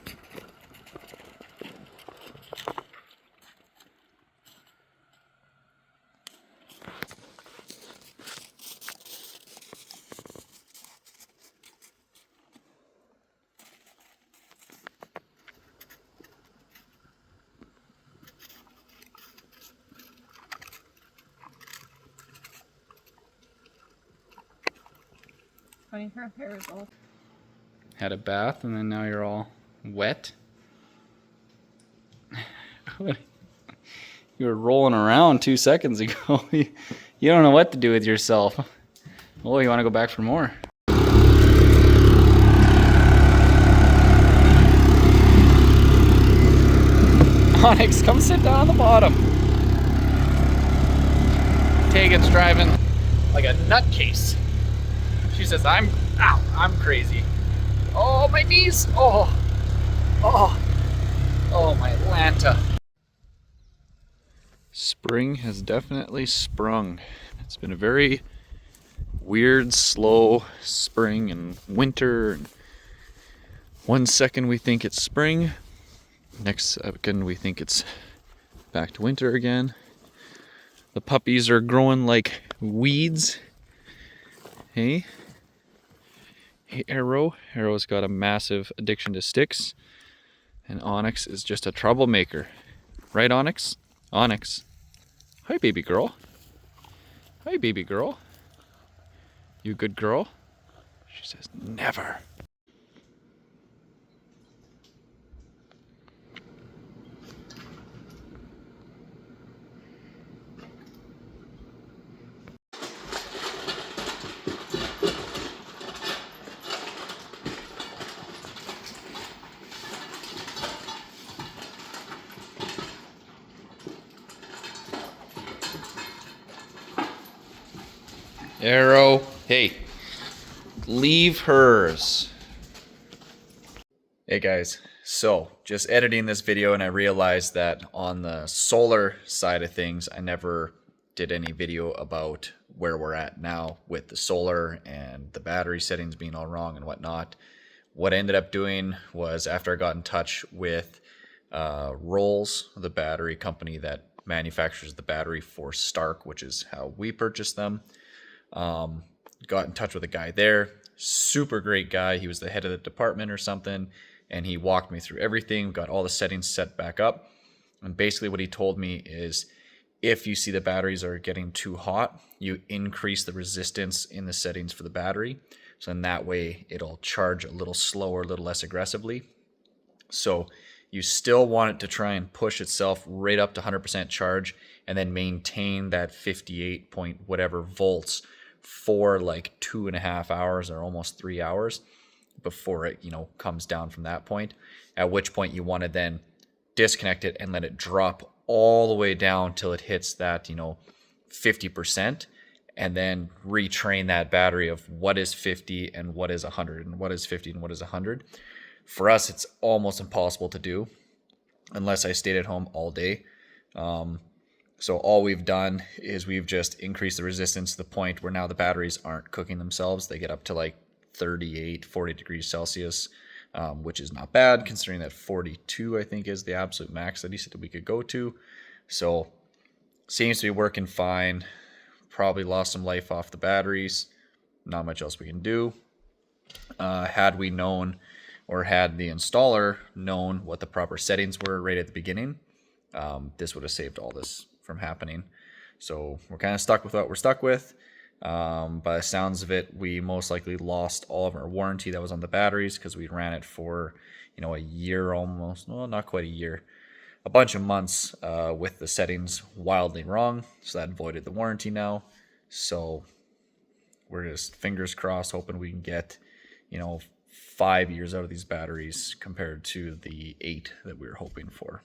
Funny, her hair is all. Had a bath and then now you're all wet. You were rolling around 2 seconds ago. You don't know what to do with yourself. Oh, you want to go back for more? Onyx, come sit down on the bottom. Tegan's driving like a nutcase. She says, I'm crazy. Oh, my knees. Oh, my Atlanta. Spring has definitely sprung. It's been a very weird, slow spring and winter. And 1 second we think it's spring, next second we think it's back to winter again. The puppies are growing like weeds. Hey? Hey, Arrow. Arrow's got a massive addiction to sticks. And Onyx is just a troublemaker. Right, Onyx? Onyx. Hi, baby girl. Hi, baby girl. You good girl? She says, never. Arrow, hey, leave hers. Hey guys, so just editing this video and I realized that on the solar side of things, I never did any video about where we're at now with the solar and the battery settings being all wrong and whatnot. What I ended up doing was after I got in touch with Rolls, the battery company that manufactures the battery for Stark, which is how we purchased them. Got in touch with a guy there, super great guy. He was the head of the department or something, and he walked me through everything, got all the settings set back up. And basically what he told me is if you see the batteries are getting too hot, you increase the resistance in the settings for the battery. So in that way, it'll charge a little slower, a little less aggressively. So you still want it to try and push itself right up to 100% charge and then maintain that 58 point whatever volts for like 2.5 hours or almost 3 hours before it, comes down from that point. At which point you want to then disconnect it and let it drop all the way down till it hits that, 50%, and then retrain that battery of what is 50 and what is 100 and what is 50 and what is 100. For us, it's almost impossible to do unless I stayed at home all day. So all we've done is we've just increased the resistance to the point where now the batteries aren't cooking themselves. They get up to like 38, 40 degrees Celsius, which is not bad considering that 42, I think, is the absolute max that he said that we could go to. So seems to be working fine. Probably lost some life off the batteries. Not much else we can do. Had we known, or had the installer known what the proper settings were right at the beginning, this would have saved all this from happening. So we're kind of stuck with what we're stuck with. By the sounds of it, we most likely lost all of our warranty that was on the batteries because we ran it for, a year almost. Well, not quite a year. A bunch of months with the settings wildly wrong. So that voided the warranty now. So we're just fingers crossed hoping we can get, 5 years out of these batteries compared to the 8 that we were hoping for.